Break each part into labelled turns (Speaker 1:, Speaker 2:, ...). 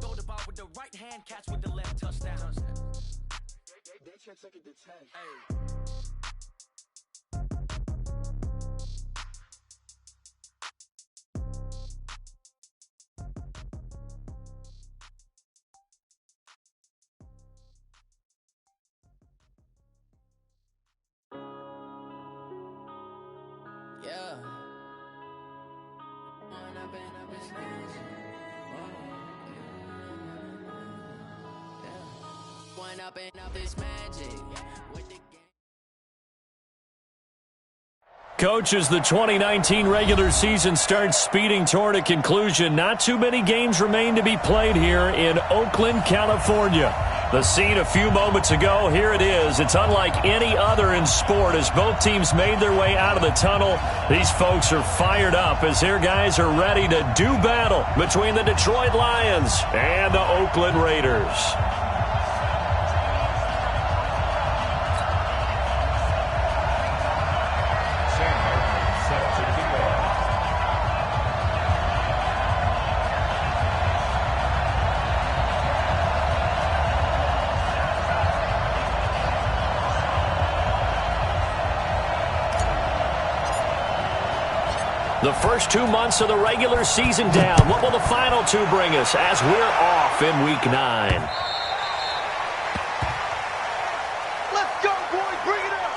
Speaker 1: Throw the ball with the right hand, catch with the left, touchdown.
Speaker 2: They can't take it to 10.
Speaker 1: Hey.
Speaker 3: Yeah. One up and up is magic.
Speaker 4: Coach, as the 2019 regular season starts speeding toward a conclusion, not too many games remain to be played here in Oakland, California. The scene a few moments ago, here it is. It's unlike any other in sport as both teams made their way out of the tunnel. These folks are fired up as their guys are ready to do battle between the Detroit Lions and the Oakland Raiders. The first 2 months of the regular season down. What will the final two bring us as we're off in Week 9?
Speaker 2: Let's go, boys. Bring it up.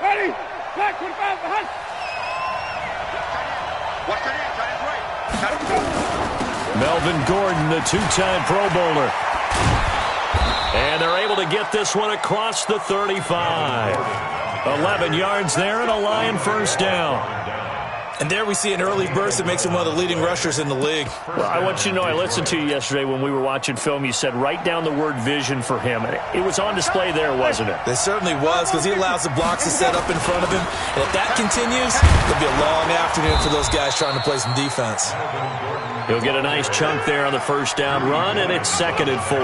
Speaker 2: Ready. Back 25 behind.
Speaker 4: Melvin Gordon, the two-time Pro Bowler. And they're able to get this one across the 35. 11 yards there and a Lion first down.
Speaker 5: And there we see an early burst that makes him one of the leading rushers in the league.
Speaker 4: Well, I want you to know, I listened to you yesterday when we were watching film. You said write down the word vision for him. It was on display there, wasn't it?
Speaker 5: It certainly was, because he allows the blocks to set up in front of him. And if that continues, it'll be a long afternoon for those guys trying to play some defense.
Speaker 4: He'll get a nice chunk there on the first down run, and it's 2nd and 4.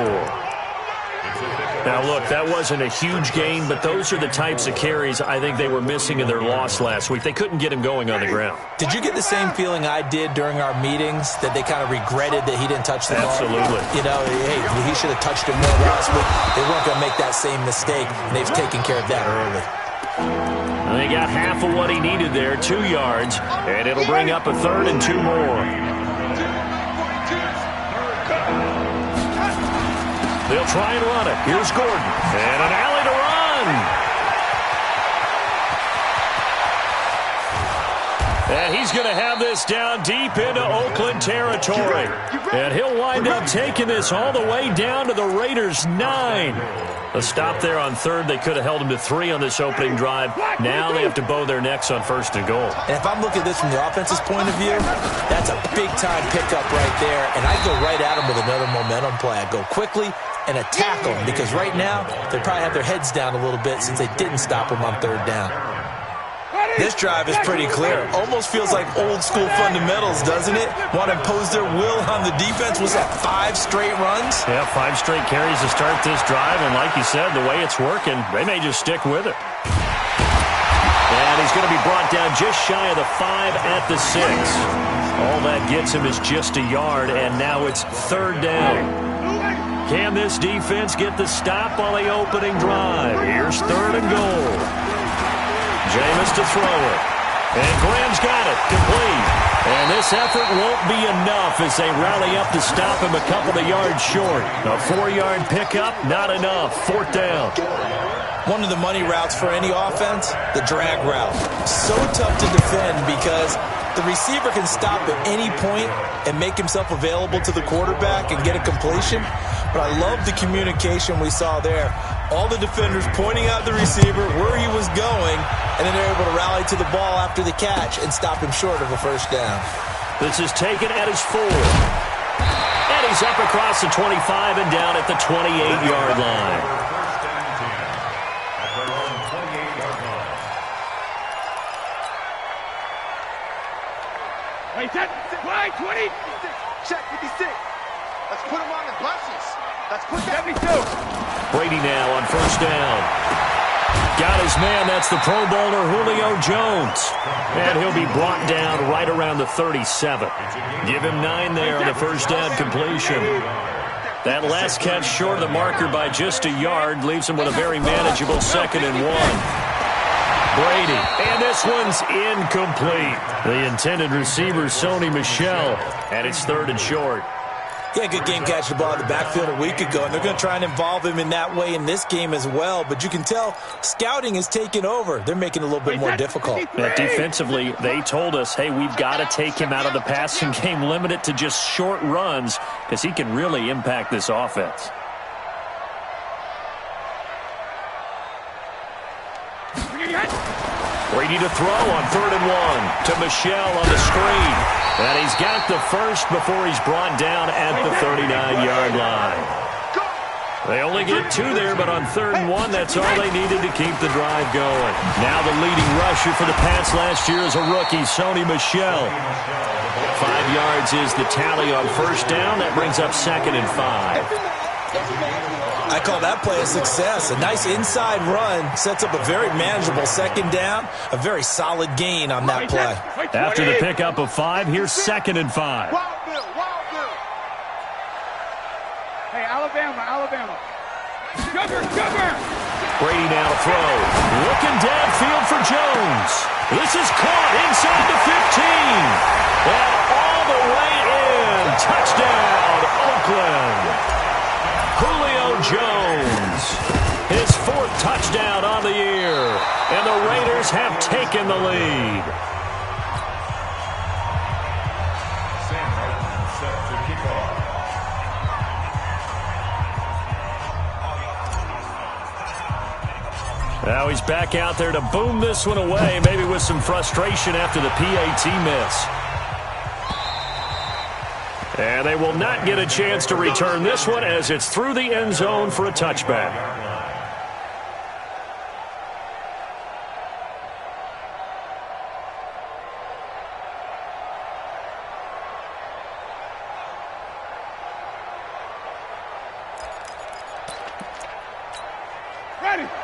Speaker 4: Now, look, that wasn't a huge gain, but those are the types of carries I think they were missing in their loss last week. They couldn't get him going on the ground.
Speaker 5: Did you get the same feeling I did during our meetings, that they kind of regretted that he didn't touch the ball?
Speaker 4: Absolutely.
Speaker 5: You know, hey, he should have touched it more last week. They weren't going to make that same mistake, and they've taken care of that early.
Speaker 4: They got half of what he needed there, 2 yards, and it'll bring up a 3rd and 2 more. They'll try and run it. Here's Gordon. And an alley to run. And he's going to have this down deep into Oakland territory. And he'll wind up taking this all the way down to the Raiders' 9. A stop there on 3rd. They could have held him to 3 on this opening drive. Now they have to bow their necks on 1st and goal.
Speaker 5: And if I'm looking at this from the offense's point of view, that's a big-time pickup right there. And I'd go right at him with another momentum play. I'd go quickly and attack them, because right now they probably have their heads down a little bit since they didn't stop him on 3rd down. This drive is pretty clear. Almost feels like old-school fundamentals, doesn't it? Want to impose their will on the defense. Was that 5 straight runs?
Speaker 4: Yeah, 5 straight carries to start this drive, and like you said, the way it's working, they may just stick with it. And he's going to be brought down just shy of the 5 at the 6. All that gets him is just a yard, and now it's 3rd down. Can this defense get the stop on the opening drive? Here's 3rd and goal. Jameis to throw it. And Graham's got it. Complete. And this effort won't be enough as they rally up to stop him a couple of yards short. A 4-yard pickup, not enough. 4th down.
Speaker 5: One of the money routes for any offense, the drag route. So tough to defend because the receiver can stop at any point and make himself available to the quarterback and get a completion. But I love the communication we saw there. All the defenders pointing out the receiver where he was going, and then they're able to rally to the ball after the catch and stop him short of a 1st down.
Speaker 4: This is taken at his 4. And he's up across the 25 and down at the 28-yard line.
Speaker 2: Wait, 20. Check 56. Let's put him on the buses. Let's put that.
Speaker 6: 72.
Speaker 4: Brady now on first down. Got his man. That's the Pro Bowler Julio Jones. And he'll be brought down right around the 37. Give him 9 there on the first down completion. That last catch short of the marker by just a yard leaves him with a very manageable 2nd and 1. Brady, and this one's incomplete. The intended receiver, Sony Michel, and it's 3rd and short.
Speaker 5: Yeah, good game catching the ball in the backfield a week ago, and they're going to try and involve him in that way in this game as well. But you can tell scouting is taking over. They're making it a little bit more difficult.
Speaker 4: Defensively, they told us, hey, we've got to take him out of the passing game, limit it to just short runs, because he can really impact this offense. Brady to throw on 3rd and 1 to Michel on the screen. And he's got the first before he's brought down at the 39-yard line. They only get 2 there, but on 3rd and 1, that's all they needed to keep the drive going. Now the leading rusher for the Pats last year is a rookie, Sony Michel. 5 yards is the tally on first down. That brings up 2nd and 5.
Speaker 5: I call that play a success. A nice inside run sets up a very manageable 2nd down. A very solid gain on that play.
Speaker 4: After the pickup of 5, here's 2nd and 5.
Speaker 2: Wild Bill, Wild Bill.
Speaker 6: Hey, Alabama. Sugar.
Speaker 4: Brady now to throw. Looking downfield for Jones. This is caught inside the 15. And all the way in. Touchdown, Oakland. Julio Jones, his 4th touchdown on the year, and the Raiders have taken the lead. Now he's back out there to boom this one away, maybe with some frustration after the PAT miss. And they will not get a chance to return this one as it's through the end zone for a touchback.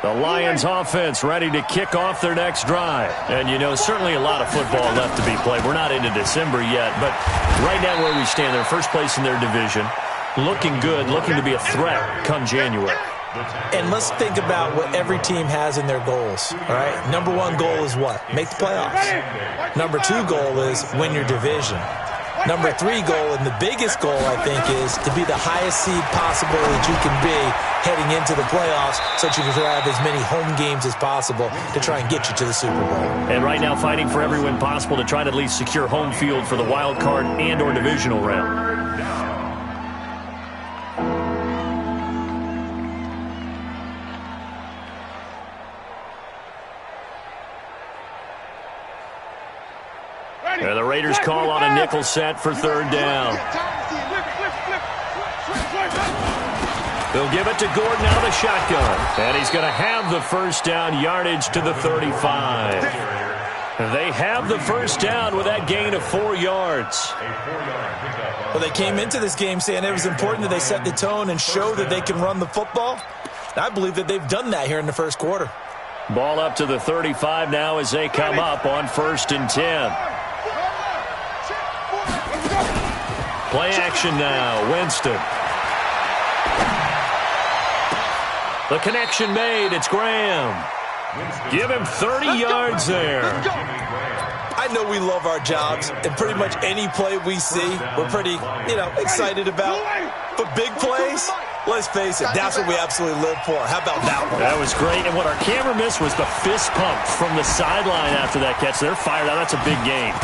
Speaker 4: The Lions offense ready to kick off their next drive. And, you know, certainly a lot of football left to be played. We're not into December yet, but right now where we stand, they're first place in their division. Looking good, looking to be a threat come January.
Speaker 5: And let's think about what every team has in their goals, all right? Number 1 goal is what? Make the playoffs. Number 2 goal is win your division. Number 3 goal, and the biggest goal, I think, is to be the highest seed possible that you can be heading into the playoffs so that you can have as many home games as possible to try and get you to the Super Bowl.
Speaker 4: And right now fighting for every win possible to try to at least secure home field for the wild card and or divisional round. And the Raiders call on a nickel set for 3rd down. They'll give it to Gordon out of the shotgun. And he's going to have the first down, yardage to the 35. They have the first down with that gain of 4 yards.
Speaker 5: Well, they came into this game saying it was important that they set the tone and show that they can run the football. I believe that they've done that here in the first quarter.
Speaker 4: Ball up to the 35 now as they come up on 1st and 10. Play action now, Winston. The connection made, it's Graham. Give him 30 yards there.
Speaker 5: I know we love our jobs, and pretty much any play we see, we're pretty, excited about. But big plays, let's face it, that's what we absolutely live for. How about that one?
Speaker 4: That was great, and what our camera missed was the fist pump from the sideline after that catch. They're fired out. That's a big gain.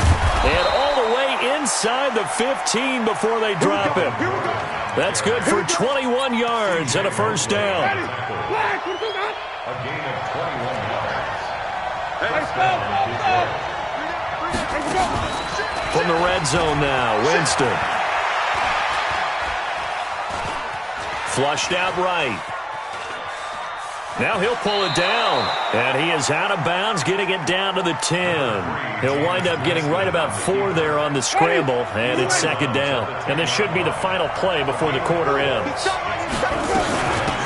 Speaker 4: And all the way inside the 15 before they drop him. That's good for 21 yards and a first down.
Speaker 2: A gain of 21 yards.
Speaker 4: From the red zone now, Winston. Flushed out right. Now he'll pull it down, and he is out of bounds, getting it down to the 10. He'll wind up getting right about 4 there on the scramble, and it's second down. And this should be the final play before the quarter ends.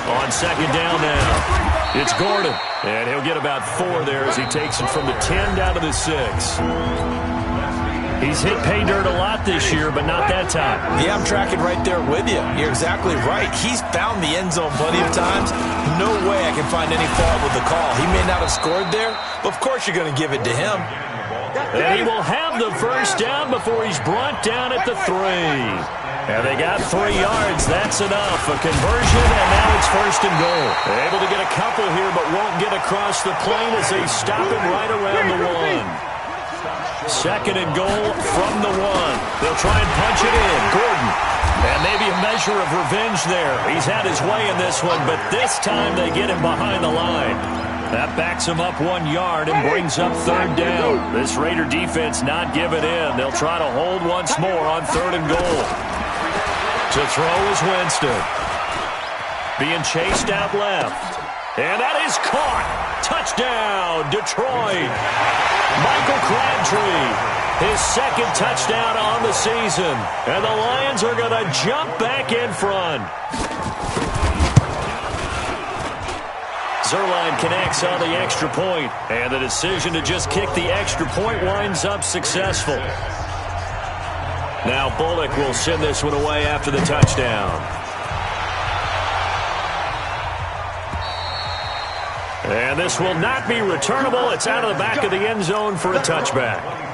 Speaker 4: On second down now, it's Gordon, and he'll get about 4 there as he takes it from the 10 down to the 6. He's hit pay dirt a lot this year, but not that time.
Speaker 5: Yeah, I'm tracking right there with you. You're exactly right. He's found the end zone plenty of times. No way I can find any fault with the call. He may not have scored there, but of course you're going to give it to him.
Speaker 4: And he will have the first down before he's brought down at the 3. And they got 3 yards. That's enough. A conversion, and now it's first and goal. They're able to get a couple here, but won't get across the plane as they stop him right around the 1. Second and goal from the 1. They'll try and punch it in. Gordon. And maybe a measure of revenge there. He's had his way in this one, but this time they get him behind the line. That backs him up 1 yard and brings up third down. This Raider defense not giving in. They'll try to hold once more on third and goal. To throw is Winston. Being chased out left. And that is caught. Touchdown, Detroit. Michael Crabtree, his second touchdown on the season. And the Lions are going to jump back in front. Zerline connects on the extra point, and the decision to just kick the extra point winds up successful. Now Bullock will send this one away after the touchdown. And this will not be returnable. It's out of the back of the end zone for a touchback.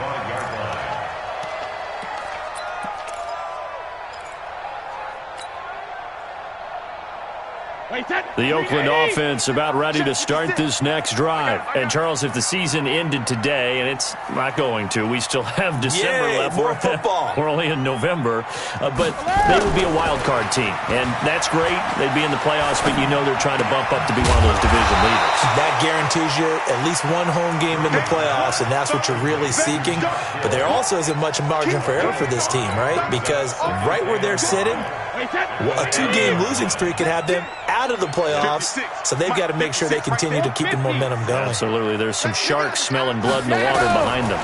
Speaker 4: The Oakland offense about ready to start this next drive. And, Charles, if the season ended today, and it's not going to, we still have December left.
Speaker 5: More football.
Speaker 4: We're only in November. But they would be a wild card team. And that's great. They'd be in the playoffs, but you know they're trying to bump up to be one of those division leaders.
Speaker 5: That guarantees you at least one home game in the playoffs, and that's what you're really seeking. But there also isn't much margin for error for this team, right? Because right where they're sitting, a 2-game losing streak could have them out of the playoffs, so they've got to make sure they continue to keep the momentum going.
Speaker 4: Absolutely. There's some sharks smelling blood in the water behind them.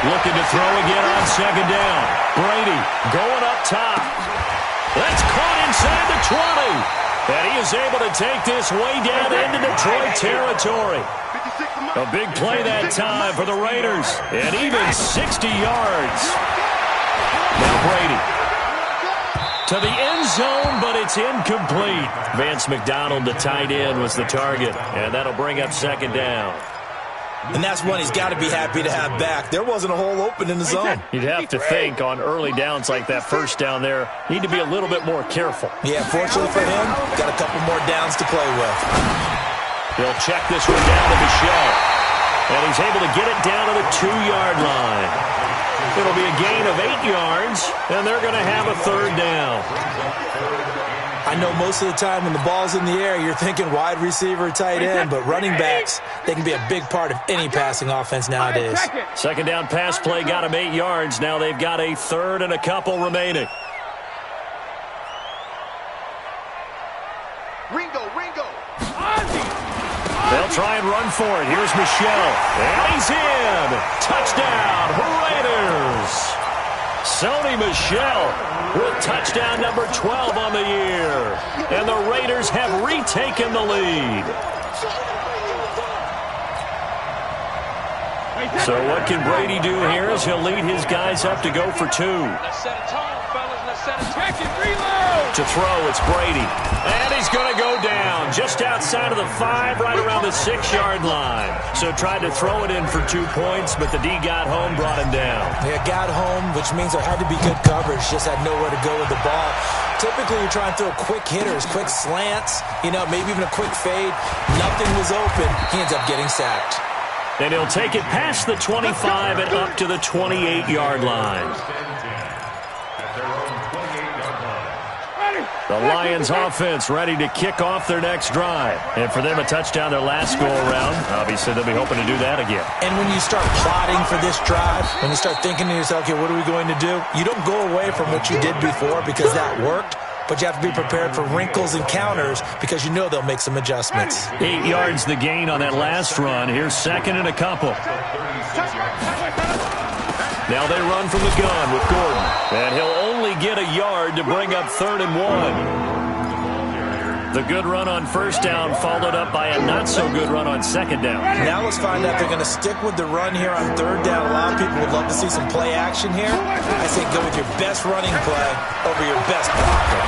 Speaker 4: Looking to throw again on second down. Brady going up top. That's caught inside the 20. And he is able to take this way down into Detroit territory. A big play that time for the Raiders. And even 60 yards. Now Brady. To the end zone, but it's incomplete. Vance McDonald, the tight end, was the target. And that'll bring up second down.
Speaker 5: And that's one he's got to be happy to have back. There wasn't a hole open in the zone.
Speaker 4: You'd have to think on early downs like that first down there, need to be a little bit more careful.
Speaker 5: Yeah, fortunately for him, got a couple more downs to play with.
Speaker 4: They'll check this one down to Michelle. And he's able to get it down to the 2-yard line. It'll be a gain of 8 yards, and they're going to have a third down.
Speaker 5: I know most of the time when the ball's in the air, you're thinking wide receiver, tight end, but running backs, they can be a big part of any passing offense nowadays.
Speaker 4: Second down pass play got them 8 yards. Now they've got a third and a couple remaining.
Speaker 2: Ringo.
Speaker 4: They'll try and run for it. Here's Michelle. And he's in. Touchdown, Raiders. Sony Michel with touchdown number 12 on the year. And the Raiders have retaken the lead. So what can Brady do here as he'll lead his guys up to go for 2. To throw, it's Brady. And he's going to go down just outside of the 5, right around the 6-yard line. So tried to throw it in for 2 points, but the D got home, brought him down.
Speaker 5: Yeah, got home, which means there had to be good coverage. Just had nowhere to go with the ball. Typically, you're trying to throw quick hitters, quick slants, maybe even a quick fade. Nothing was open. He ends up getting sacked.
Speaker 4: And he'll take it past the 25 and up to the 28-yard line. The Lions offense ready to kick off their next drive. And for them, a touchdown their last go-around. Obviously, they'll be hoping to do that again.
Speaker 5: And when you start plotting for this drive, when you start thinking to yourself, okay, what are we going to do? You don't go away from what you did before because that worked. but you have to be prepared for wrinkles and counters because you know they'll make some adjustments.
Speaker 4: 8 yards the gain on that last run. Here's second and a couple. Now they run from the gun with Gordon. And he'll only get a yard to bring up 3rd and 1. The good run on first down followed up by a not-so-good run on second down.
Speaker 5: Now let's find out if they're going to stick with the run here on 3rd down. A lot of people would love to see some play action here. I say go with your best running play over your best blocker.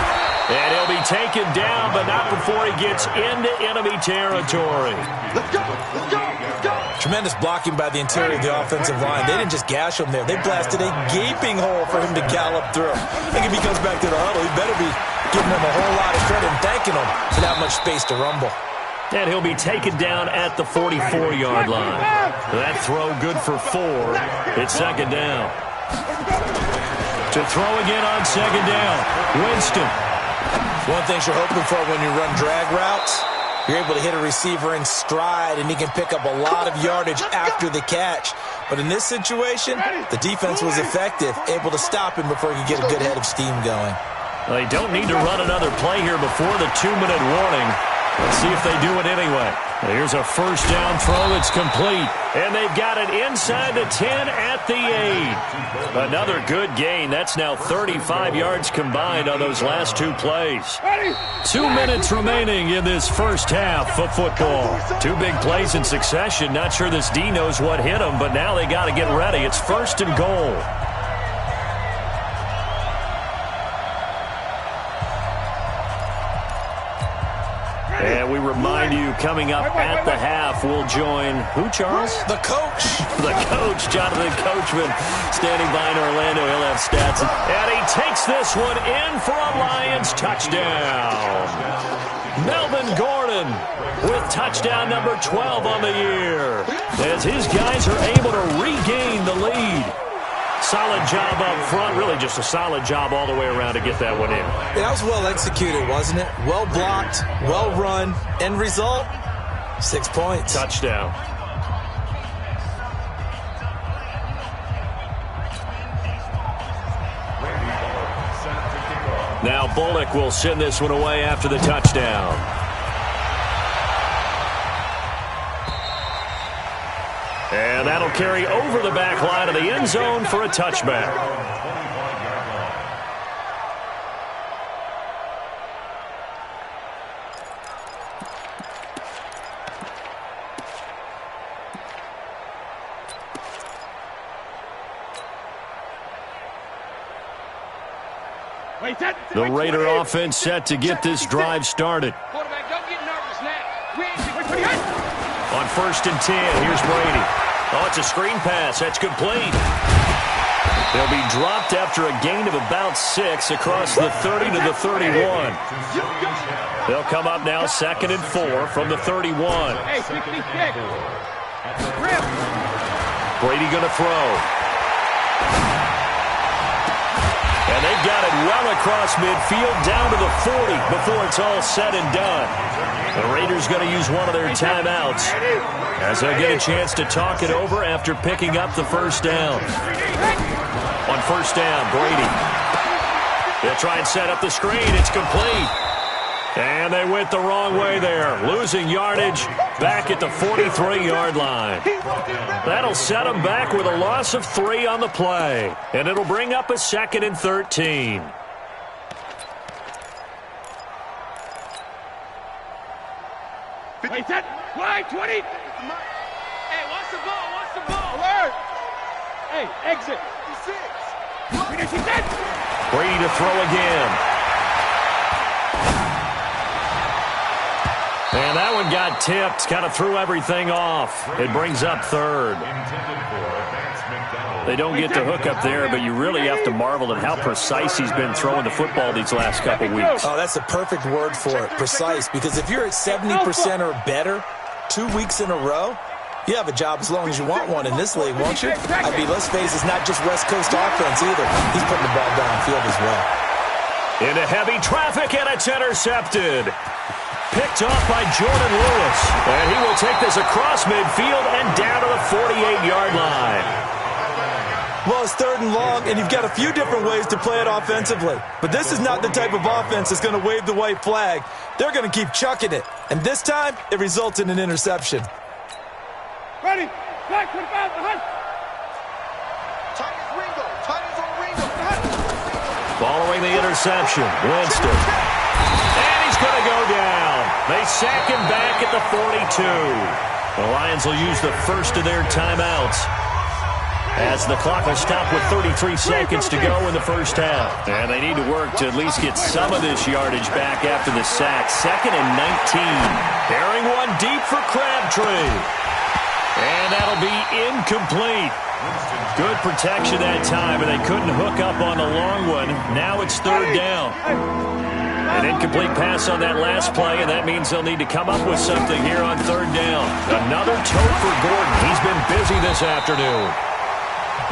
Speaker 4: And he'll be taken down, but not before he gets into enemy territory.
Speaker 2: Let's go! Let's go! Let's go!
Speaker 5: Tremendous blocking by the interior of the offensive line. They didn't just gash him there. They blasted a gaping hole for him to gallop through. I think if he comes back to the huddle, he better be giving him a whole lot of credit and thanking him for that much space to rumble.
Speaker 4: And he'll be taken down at the 44-yard line. That throw good for 4. It's second down. To throw again on second down. Winston.
Speaker 5: One thing you're hoping for when you run drag routes, you're able to hit a receiver in stride, and he can pick up a lot of yardage after the catch. But in this situation, the defense was effective, able to stop him before he could get a good head of steam going.
Speaker 4: Well, they don't need to run another play here before the 2-minute warning. Let's see if they do it anyway. Here's a first down throw. It's complete. And they've got it inside the 10 at the 8. Another good gain. That's now 35 yards combined on those last 2 plays. 2 minutes remaining in this first half of football. 2 big plays in succession. Not sure this D knows what hit them, but now they got to get ready. It's 1st and goal. And we remind you, coming up at the half, we'll join who, Charles?
Speaker 5: The coach.
Speaker 4: The coach, Jonathan Coachman, standing by in Orlando. He'll have stats. And he takes this one in for a Lions touchdown. Melvin Gordon with touchdown number 12 on the year, as his guys are able to regain the lead. Solid job up front. Really just a solid job all the way around to get that one in.
Speaker 5: Yeah, that was well executed, wasn't it? Well blocked, well run. End result, 6 points.
Speaker 4: Touchdown. Now Bullock will send this one away after the touchdown. And that'll carry over the back line of the end zone for a touchback. The Raider offense set to get this drive started.
Speaker 6: Quarterback, don't get nervous now.
Speaker 4: On 1st and 10, here's Brady. Oh, it's a screen pass. That's complete. They'll be dropped after a gain of about 6 across the 30 to the 31. They'll come up now 2nd and 4 from the 31.
Speaker 6: Hey, 66.
Speaker 4: Brady going to throw. And they've got it well across midfield down to the 40 before it's all said and done. The Raiders going to use one of their timeouts as they'll get a chance to talk it over after picking up the first down. On first down, Brady. They'll try and set up the screen. It's complete. And they went the wrong way there, losing yardage back at the 43-yard line. That'll set them back with a loss of 3 on the play. And it'll bring up a 2nd and 13.
Speaker 6: Wait, that line 20. Hey, watch the ball. Watch the ball. Alert. Hey, exit. 56.
Speaker 4: Brady to throw again. And that one got tipped, kind of threw everything off. It brings up 3rd. They don't get the hook up there, but you really have to marvel at how precise he's been throwing the football these last couple weeks.
Speaker 5: Oh, that's the perfect word for it, precise. Because if you're at 70% or better 2 weeks in a row, you have a job as long as you want one in this league, won't you? I mean, let's face it, it's not just West Coast offense either. He's putting the ball downfield as well.
Speaker 4: Into heavy traffic, and it's intercepted. Picked off by Jordan Lewis. And he will take this across midfield and down to the 48-yard line.
Speaker 5: Well, it's 3rd and long, and you've got a few different ways to play it offensively. But this is not the type of offense that's going to wave the white flag. They're going to keep chucking it. And this time, it results in an interception.
Speaker 6: Ready. Back. Put it back.
Speaker 2: Titans Ringo. Titans on Ringo.
Speaker 4: Following the interception, Winston. And he's going to go down. They sack him back at the 42. The Lions will use the first of their timeouts as the clock will stop with 33 seconds to go in the first half. And they need to work to at least get some of this yardage back after the sack. 2nd and 19. Bearing one deep for Crabtree. And that'll be incomplete. Good protection that time, and they couldn't hook up on the long one. Now it's 3rd down. An incomplete pass on that last play, and that means they'll need to come up with something here on 3rd down. Another toe for Gordon. He's been busy this afternoon.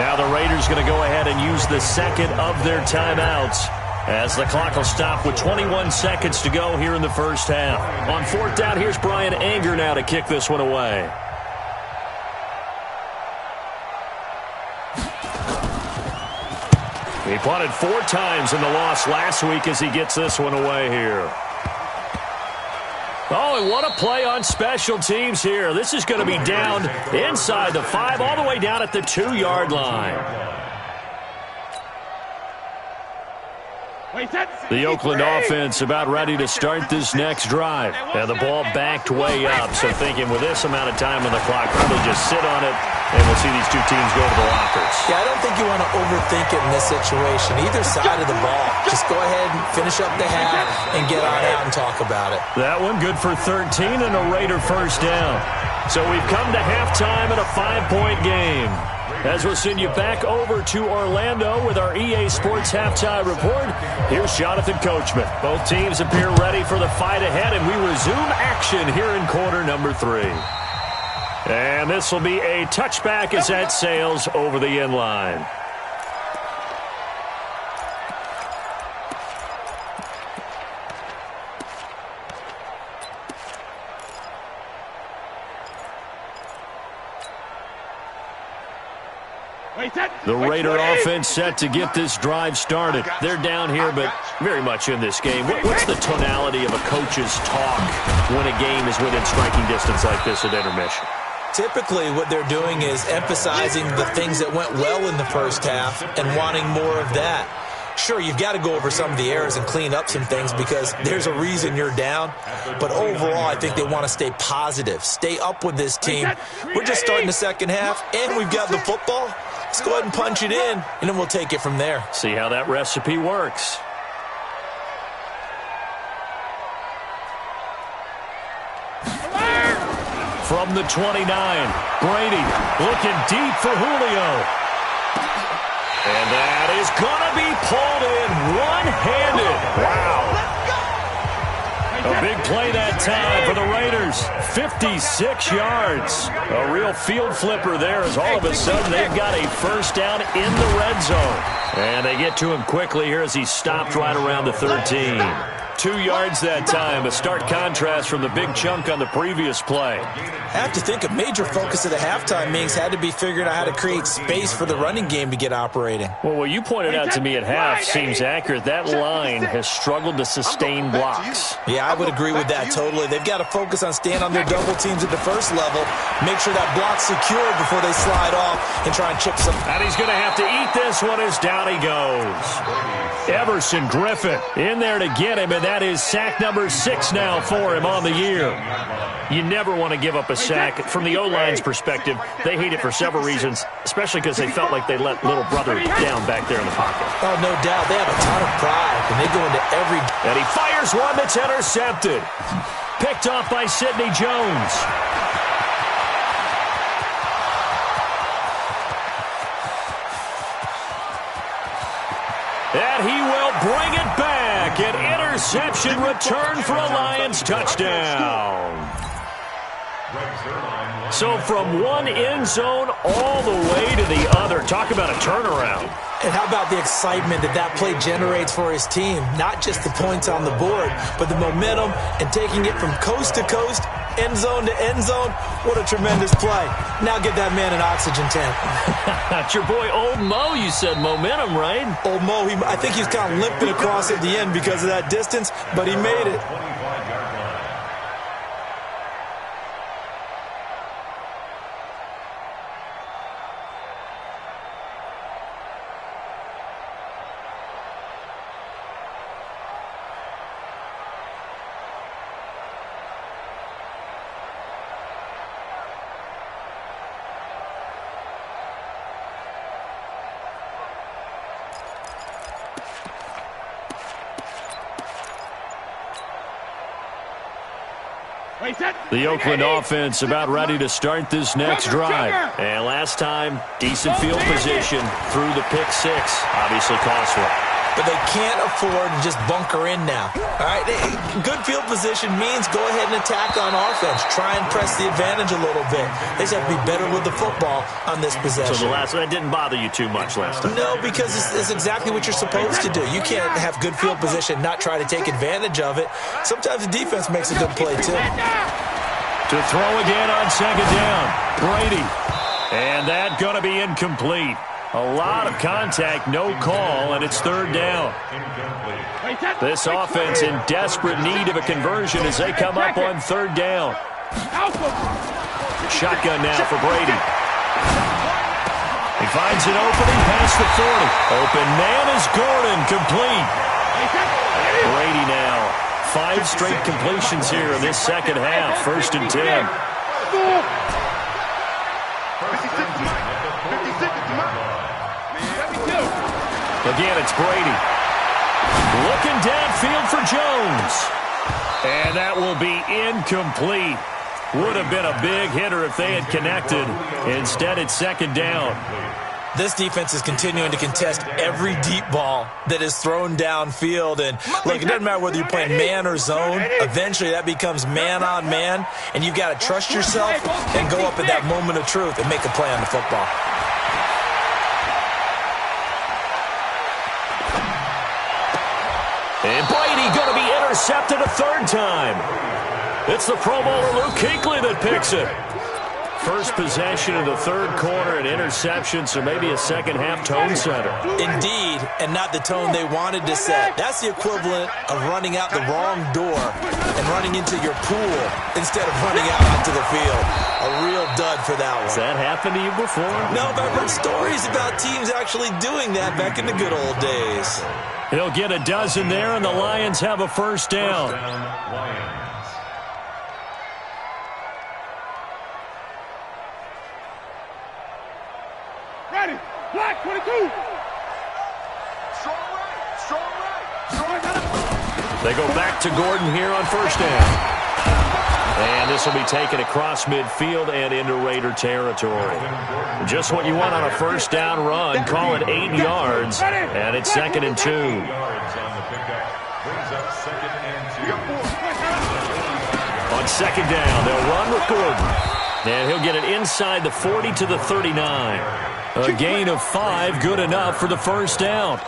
Speaker 4: Now the Raiders going to go ahead and use the second of their timeouts as the clock will stop with 21 seconds to go here in the first half. On 4th down, here's Brian Anger now to kick this one away. He punted 4 times in the loss last week as he gets this one away here. Oh, and what a play on special teams here. This is going to be down inside the 5, all the way down at the 2-yard line. The Oakland offense about ready to start this next drive. And the ball backed way up, so thinking with this amount of time on the clock, probably just sit on it, and we'll see these two teams go to the lockers.
Speaker 5: Yeah, I don't think you want to overthink it in this situation. Either side of the ball. Just go ahead and finish up the half and get on out and talk about it.
Speaker 4: That one good for 13 and a Raider first down. So we've come to halftime at a 5-point game. As we'll send you back over to Orlando with our EA Sports Halftime Report, here's Jonathan Coachman. Both teams appear ready for the fight ahead, and we resume action here in quarter number 3. And this will be a touchback as that sails over the end line. The Raider offense set to get this drive started. They're down here, but very much in this game. What's the tonality of a coach's talk when a game is within striking distance like this at intermission?
Speaker 5: Typically, what they're doing is emphasizing the things that went well in the first half and wanting more of that. Sure, you've got to go over some of the errors and clean up some things because there's a reason you're down. But overall, I think they want to stay positive, stay up with this team. We're just starting the second half, and we've got the football. Let's go ahead and punch it in, and then we'll take it from there.
Speaker 4: See how that recipe works. From the 29, Brady looking deep for Julio. And that is going to be pulled in one-handed. Wow. A big play that time for the Raiders. 56 yards. A real field flipper there as all of a sudden they've got a first down in the red zone. And they get to him quickly here as he stopped right around the 13. 2 yards that time, a stark contrast from the big chunk on the previous play.
Speaker 5: I have to think a major focus of the halftime meetings had to be figuring out how to create space for the running game to get operating.
Speaker 4: Well, what you pointed out to me at half seems accurate. That line has struggled to sustain blocks.
Speaker 5: Yeah, I would agree with that totally. They've got to focus on staying on their double teams at the first level, make sure that block's secure before they slide off and try and chip some.
Speaker 4: And he's going to have to eat this one as down he goes. Everson Griffin in there to get him, and that is sack number 6 now for him on the year. You never want to give up a sack. From the O-line's perspective, they hate it for several reasons, especially because they felt like they let little brother down back there in the pocket.
Speaker 5: Oh, no doubt. They have a ton of pride, and they go into every...
Speaker 4: And he fires one that's intercepted. Picked off by Sidney Jones. And he will bring it back. An interception return for a Lions touchdown. So from one end zone all the way to the other. Talk about a turnaround.
Speaker 5: And how about the excitement that play generates for his team? Not just the points on the board, but the momentum and taking it from coast to coast end zone to end zone. What a tremendous play. Now get that man an oxygen tank.
Speaker 4: That's your boy Old Mo, you said. Momentum, right?
Speaker 5: Old Mo, I think he's kind of limping across at the end because of that distance, but he made it.
Speaker 4: The Oakland offense about ready to start this next drive. And last time, decent field position through the pick six. Obviously costly.
Speaker 5: But they can't afford to just bunker in now. All right, good field position means go ahead and attack on offense. Try and press the advantage a little bit. They just have to be better with the football on this possession.
Speaker 4: So the last one didn't bother you too much last time?
Speaker 5: No, because it's exactly what you're supposed to do. You can't have good field position, not try to take advantage of it. Sometimes the defense makes a good play, too.
Speaker 4: To throw again on second down. Brady. And that going to be incomplete. A lot of contact, no call, and it's third down. This offense in desperate need of a conversion as they come up on third down. Shotgun now for Brady. He finds an opening past the 40. Open man is Gordon, complete. Brady now. 5 straight completions here in this second half. First and 10. Again, it's Brady. Looking downfield for Jones. And that will be incomplete. Would have been a big hitter if they had connected. Instead, it's second down.
Speaker 5: This defense is continuing to contest every deep ball that is thrown downfield. And, look, it doesn't matter whether you're playing man or zone. Eventually, that becomes man on man. And you've got to trust yourself and go up at that moment of truth and make a play on the football.
Speaker 4: And Brady going to be intercepted a third time. It's the Pro Bowler Luke Kuechly that picks it. First possession of the third quarter, an interception, so maybe a second-half tone setter.
Speaker 5: Indeed, and not the tone they wanted to set. That's the equivalent of running out the wrong door and running into your pool instead of running out onto the field. A real dud for that one.
Speaker 4: Has that happened to you before?
Speaker 5: No, but I've heard stories about teams actually doing that back in the good old days.
Speaker 4: He'll get a dozen there, and the Lions have a first down.
Speaker 6: Ready, black 22.
Speaker 2: Strong right.
Speaker 4: They go back to Gordon here on first down. And this will be taken across midfield and into Raider territory. Just what you want on a first down run. Call it 8 yards, and it's second and 2. On second down, they'll run with Gordon. And he'll get it inside the 40 to the 39. A gain of 5, good enough for the first down.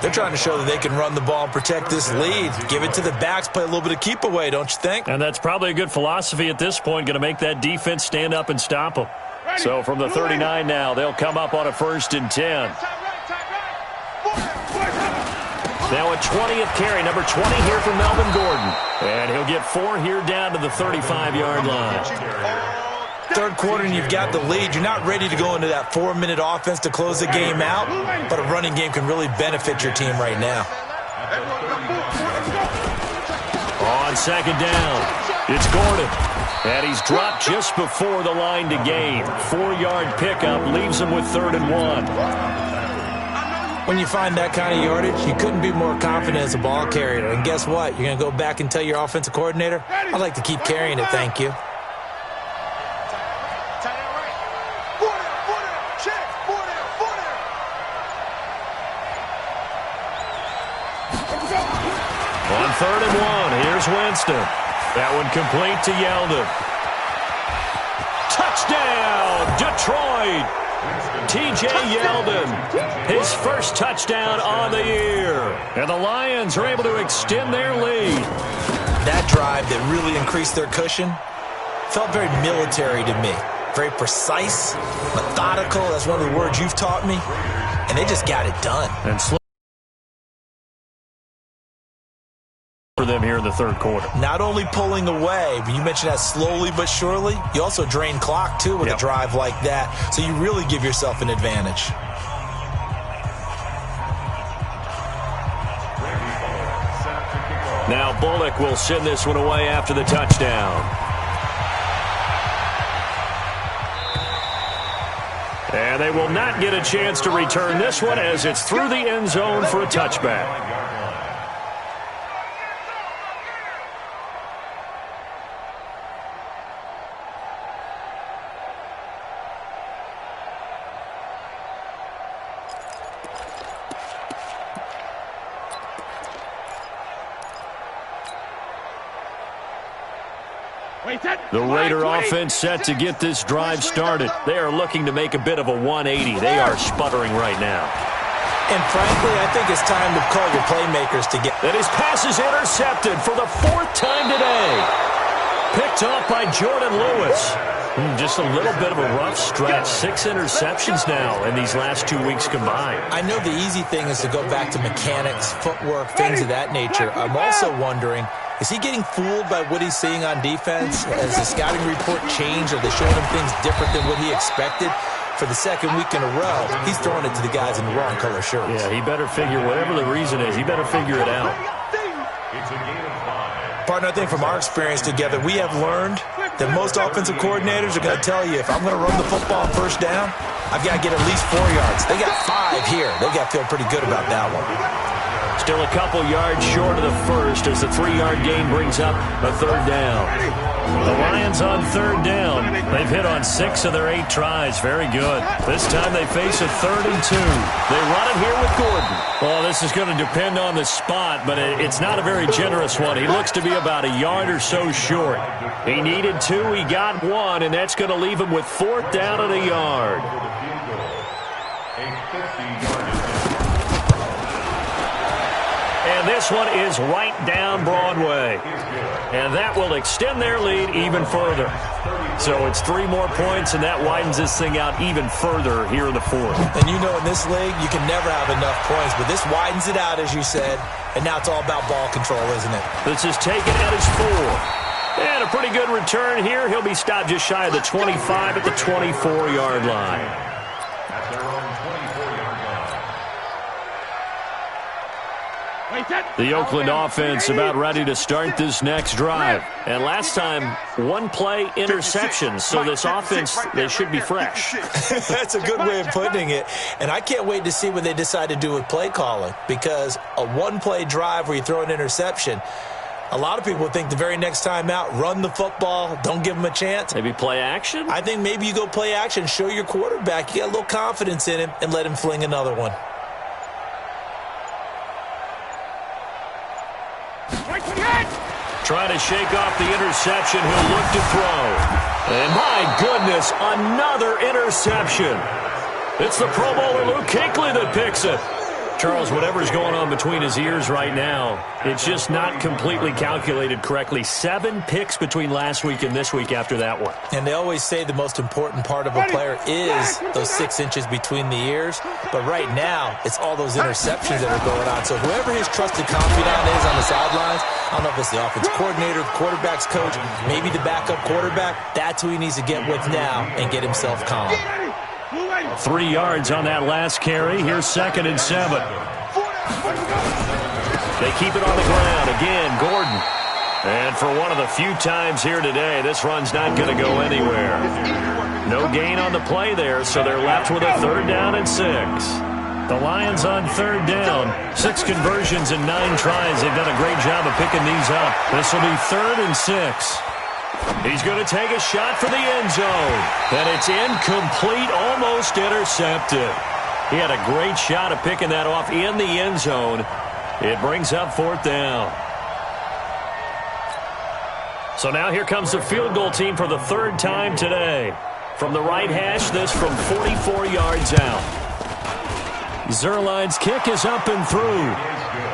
Speaker 5: They're trying to show that they can run the ball and protect this lead. Give it to the backs, play a little bit of keep away, don't you think?
Speaker 4: And that's probably a good philosophy at this point, going to make that defense stand up and stop them. So from the 39 now, they'll come up on a first and 10. Now a 20th carry, number 20 here for Melvin Gordon. And he'll get 4 here down to the 35-yard line.
Speaker 5: Third quarter and you've got the lead. You're not ready to go into that 4-minute offense to close the game out, but a running game can really benefit your team right now.
Speaker 4: On second down, it's Gordon. And he's dropped just before the line to gain. 4-yard pickup leaves him with 3rd and 1.
Speaker 5: When you find that kind of yardage, you couldn't be more confident as a ball carrier. And guess what? You're going to go back and tell your offensive coordinator, I'd like to keep carrying it, thank you.
Speaker 4: On 3rd and 1, here's Winston. That one complete to Yeldon. Touchdown, Detroit! T.J. Yeldon, his first touchdown on the year. And the Lions are able to extend their lead.
Speaker 5: That drive that really increased their cushion Felt very military to me. Very precise, methodical. That's one of the words you've taught me. And they just got it done.
Speaker 4: And slow for them here in the third quarter.
Speaker 5: Not only pulling away, but you mentioned that slowly but surely. You also drain clock, too, with a drive like that. So you really give yourself an advantage.
Speaker 4: Now Bullock will send this one away after the touchdown. And they will not get a chance to return this one as it's through the end zone for a touchback. The Raider offense set to get this drive started. They are looking to make a bit of a 180. They are sputtering right now.
Speaker 5: And frankly, I think it's time to call your playmakers to get...
Speaker 4: And his pass is intercepted for the fourth time today. Picked off by Jordan Lewis. Just a little bit of a rough stretch. 6 interceptions now in these last 2 weeks combined.
Speaker 5: I know the easy thing is to go back to mechanics, footwork, things of that nature. I'm also wondering, is he getting fooled by what he's seeing on defense? Has the scouting report changed? Are they showing him things different than what he expected? For the second week in a row, he's throwing it to the guys in the wrong color shirts.
Speaker 4: Yeah, he better figure, whatever the reason is, he better figure it out.
Speaker 5: Partner, I think from our experience together, we have learned that most offensive coordinators are going to tell you, if I'm going to run the football on first down, I've got to get at least 4 yards. They got 5 here. They got to feel pretty good about that one.
Speaker 4: Still a couple yards short of the first as the 3-yard gain brings up a third down. The Lions on third down. They've hit on 6 of their 8 tries. Very good. This time they face a 3rd and 2. They run it here with Gordon. Oh, this is going to depend on the spot, but it's not a very generous one. He looks to be about a yard or so short. He needed 2. He got 1, and that's going to leave him with 4th down and a yard. And this one is right down Broadway. And that will extend their lead even further. So it's 3 more points, and that widens this thing out even further here in the 4th.
Speaker 5: And you know, in this league, you can never have enough points, but this widens it out, as you said, and now it's all about ball control, isn't it?
Speaker 4: This is taken at his 4. And a pretty good return here. He'll be stopped just shy of the 25 at the 24-yard line. The Oakland offense about ready to start this next drive. And last time, 1-play interception. So this offense, they should be fresh.
Speaker 5: That's a good way of putting it. And I can't wait to see what they decide to do with play calling. Because a 1-play drive where you throw an interception, a lot of people think the very next time out, run the football, don't give them a chance.
Speaker 4: Maybe play action?
Speaker 5: I think maybe you go play action, show your quarterback, you got a little confidence in him, and let him fling another one.
Speaker 4: Trying to shake off the interception. He'll look to throw. And my goodness, another interception. It's the Pro Bowler Luke Kuechly that picks it. Charles, whatever's going on between his ears right now, it's just not completely calculated correctly. 7 picks between last week and this week after that one.
Speaker 5: And they always say the most important part of a player is those 6 inches between the ears. But right now, it's all those interceptions that are going on. So whoever his trusted confidant is on the sidelines, I don't know if it's the offensive coordinator, the quarterback's coach, maybe the backup quarterback, that's who he needs to get with now and get himself calm.
Speaker 4: 3 yards on that last carry. Here's 2nd and 7. They keep it on the ground. Again, Gordon. And for one of the few times here today, this run's not going to go anywhere. No gain on the play there, so they're left with a 3rd down and 6. The Lions on 3rd down. 6 conversions and 9 tries. They've done a great job of picking these up. This will be 3rd and 6. He's going to take a shot for the end zone. And it's incomplete, almost intercepted. He had a great shot of picking that off in the end zone. It brings up 4th down. So now here comes the field goal team for the 3rd time today. From the right hash, this from 44 yards out. Zerline's kick is up and through.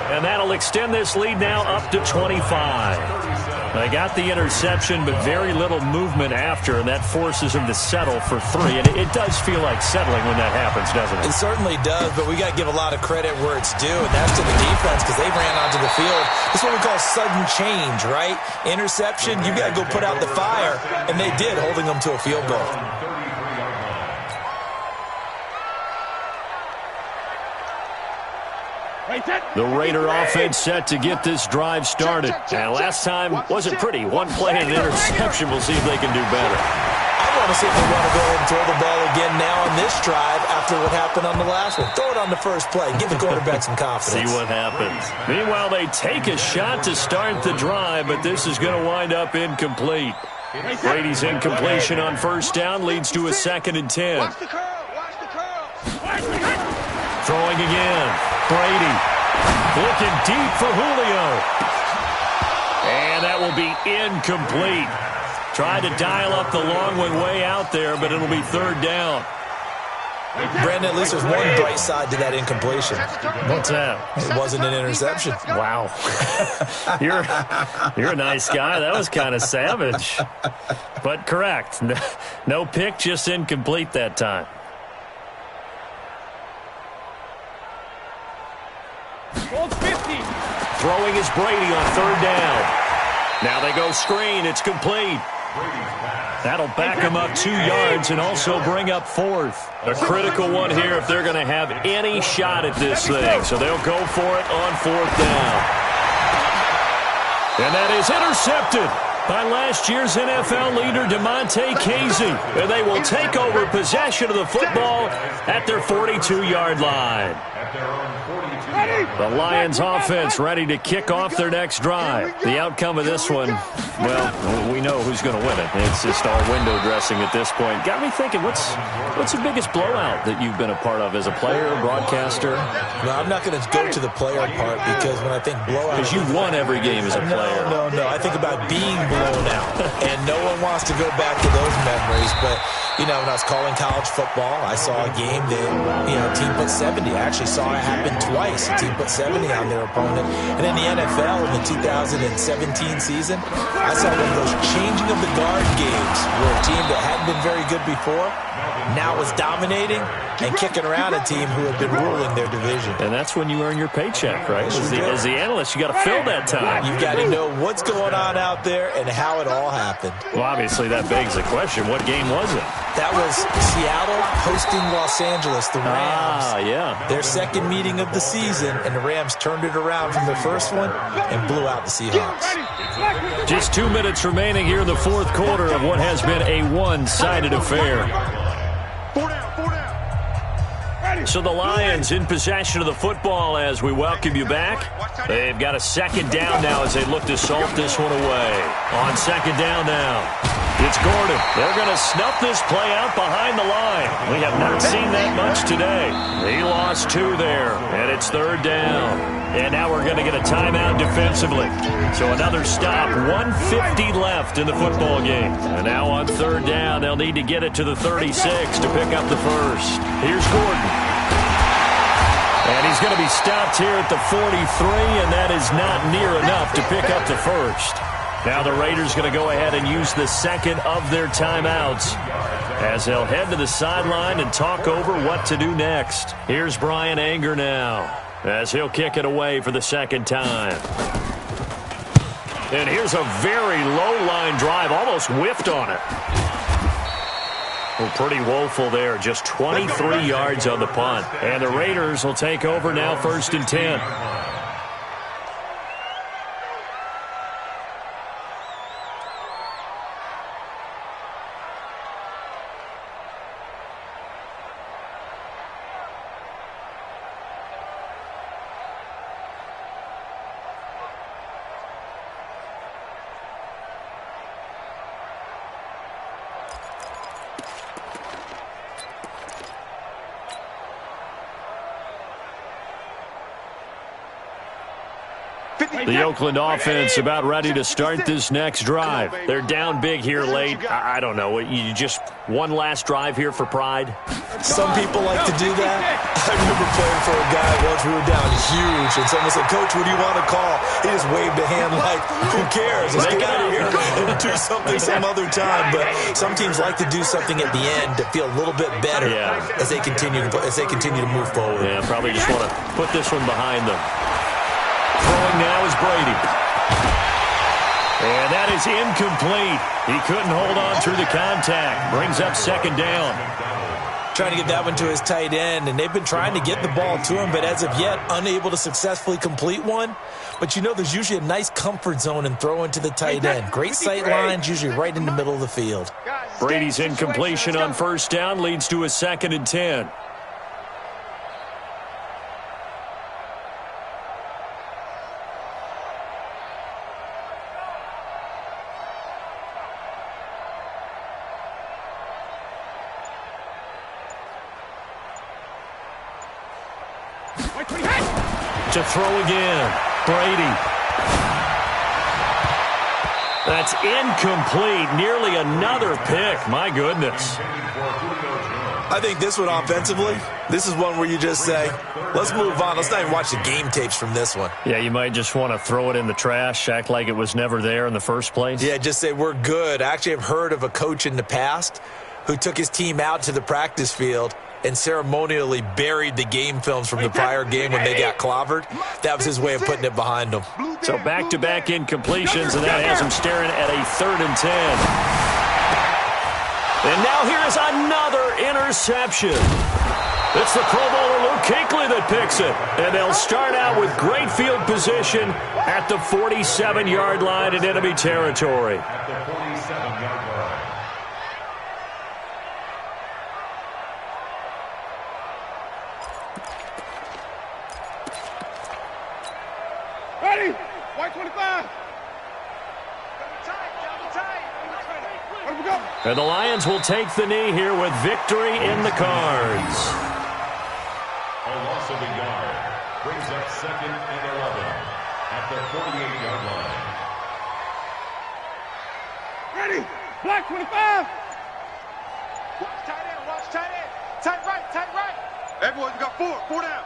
Speaker 4: And that'll extend this lead now up to 25. They got the interception, but very little movement after, and that forces them to settle for 3. And it does feel like settling when that happens, doesn't it?
Speaker 5: It certainly does, but we got to give a lot of credit where it's due, and that's to the defense because they ran onto the field. This is what we call sudden change, right? Interception, you got to go put out the fire, and they did, holding them to a field goal.
Speaker 4: The Raider offense set to get this drive started. And last time wasn't pretty. One play and an interception. We'll see if they can do better.
Speaker 5: I want to see if they want to go ahead and throw the ball again now on this drive after what happened on the last one. Throw it on the first play. Give the quarterback some confidence.
Speaker 4: See what happens. Meanwhile, they take a shot to start the drive, but this is going to wind up incomplete. Brady's incompletion on first down leads to a 2nd and 10.
Speaker 2: Watch the curl. Watch the curl.
Speaker 4: Throwing again. Brady looking deep for Julio. And that will be incomplete. Tried to dial up the long one way out there, but it'll be 3rd down.
Speaker 5: Brandon, at least there's one bright side to that incompletion.
Speaker 4: What's that?
Speaker 5: It wasn't an interception.
Speaker 4: Wow. You're a nice guy. That was kind of savage. But correct. No pick, just incomplete that time. Throwing is Brady on 3rd down. Now they go screen. It's complete. That'll back them up 2 yards and also bring up 4th. A critical one here if they're going to have any shot at this thing. So they'll go for it on 4th down. And that is intercepted by last year's NFL leader, DeMonte Casey. And they will take over possession of the football at their 42-yard line. The Lions offense ready to kick off their next drive. The outcome of this one, well, we know who's going to win it. It's just all window dressing at this point. Got me thinking, what's the biggest blowout that you've been a part of as a player, broadcaster?
Speaker 5: No, I'm not going to go to the player part because when I think blowout...
Speaker 4: Because you won every game as a player.
Speaker 5: No. I think about being blown out. And no one wants to go back to those memories. But, you know, when I was calling college football, I saw a game that, a team put 70. I actually saw it happen twice. A team put 70 on their opponent. And in the NFL in the 2017 season, I saw one of those changing of the guard games where a team that hadn't been very good before now was dominating and kicking around a team who had been ruling their division.
Speaker 4: And that's when you earn your paycheck, right? As the analyst, you got to fill that time.
Speaker 5: You've got to know what's going on out there and how it all happened.
Speaker 4: Well, obviously, that begs the question, what game was it?
Speaker 5: That was Seattle hosting Los Angeles, the Rams.
Speaker 4: Yeah.
Speaker 5: Their second meeting of the season, and the Rams turned it around from their first one and blew out the Seahawks.
Speaker 4: Just 2 minutes remaining here in the 4th quarter of what has been a one-sided affair.
Speaker 2: 4 down.
Speaker 4: So the Lions in possession of the football as we welcome you back. They've got a 2nd down now as they look to salt this one away. On 2nd down now, it's Gordon. They're going to snuff this play out behind the line. We have not seen that much today. He lost 2 there, and it's 3rd down. And now we're going to get a timeout defensively. So another stop, 1:50 left in the football game. And now on 3rd down, they'll need to get it to the 36 to pick up the first. Here's Gordon. And he's going to be stopped here at the 43, and that is not near enough to pick up the first. Now the Raiders going to go ahead and use the 2nd of their timeouts as they'll head to the sideline and talk over what to do next. Here's Brian Anger now as he'll kick it away for the 2nd time. And here's a very low-line drive, almost whiffed on it. Well, pretty woeful there, just 23 yards on the punt. And the Raiders will take over now 1st and 10. The Oakland offense about ready to start this next drive. They're down big here late. I don't know. You just one last drive here for pride?
Speaker 5: Some people like to do that. I remember playing for a guy once. We were down huge, and someone said, "Coach, what do you want to call?" He just waved a hand like, "Who cares? Let's get out of here and do something some other time." But some teams like to do something at the end to feel a little bit better as they continue to move forward.
Speaker 4: Yeah, probably just want to put this one behind them. Throwing now is Brady. And that is incomplete. He couldn't hold on through the contact. Brings up second down.
Speaker 5: Trying to get that one to his tight end, and they've been trying to get the ball to him, but as of yet, unable to successfully complete one. But you know there's usually a nice comfort zone in throwing to the tight end. Great sight lines, usually right in the middle of the field.
Speaker 4: Brady's incompletion on first down leads to a 2nd and 10. To throw again, Brady. That's incomplete. Nearly another pick. My goodness.
Speaker 5: I think this one offensively, this is one where you just say, let's move on. Let's not even watch the game tapes from this one.
Speaker 4: Yeah, you might just want to throw it in the trash, act like it was never there in the first place.
Speaker 5: Yeah, just say we're good. I actually have heard of a coach in the past who took his team out to the practice field and ceremonially buried the game films from the prior game when they got clobbered. That was his way of putting it behind them.
Speaker 4: So back-to-back incompletions, and that has him staring at a 3rd and 10. And now here is another interception. It's the Pro Bowler Luke Kuechly that picks it. And they'll start out with great field position at the 47-yard line in enemy territory.
Speaker 7: At the 47-yard line.
Speaker 6: Ready? White 25. Where we go?
Speaker 4: And the Lions will take the knee here with victory in the cards.
Speaker 7: A loss of a yard brings up 2nd and 11 at the 48-yard line.
Speaker 6: Ready? Black 25.
Speaker 2: Watch tight end, watch tight end. Tight right, tight right. Everyone, you got four down.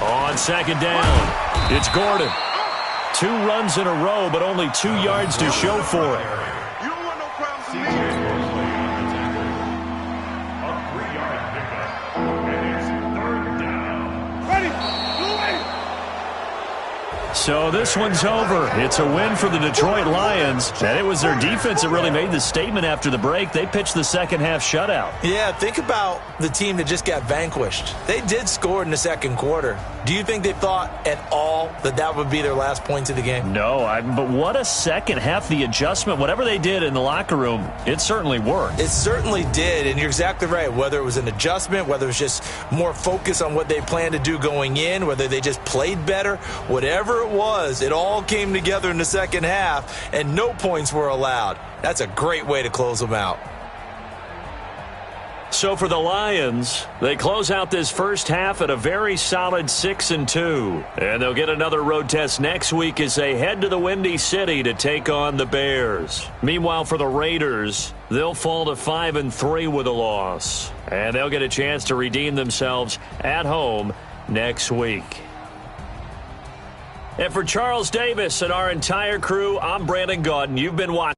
Speaker 4: On 2nd down, it's Gordon. 2 runs in a row, but only 2 yards to show for it.
Speaker 2: You don't want no problems with me.
Speaker 7: A 3-yard pickup, and it's 3rd down.
Speaker 6: Ready? Blue wave.
Speaker 4: So this one's over. It's a win for the Detroit Lions, and it was their defense that really made the statement after the break. They pitched the second-half shutout.
Speaker 5: Yeah, think about the team that just got vanquished. They did score in the second quarter. Do you think they thought at all that that would be their last points of the game?
Speaker 4: No, but what a second half. The adjustment, whatever they did in the locker room, it certainly worked.
Speaker 5: It certainly did, and you're exactly right. Whether it was an adjustment, whether it was just more focus on what they planned to do going in, whether they just played better, whatever it was, it all came together in the second half, and no points were allowed. That's a great way to close them out.
Speaker 4: So for the Lions, they close out this first half at a very solid 6-2. And they'll get another road test next week as they head to the Windy City to take on the Bears. Meanwhile, for the Raiders, they'll fall to 5-3 with a loss. And they'll get a chance to redeem themselves at home next week. And for Charles Davis and our entire crew, I'm Brandon Gaudin. You've been watching.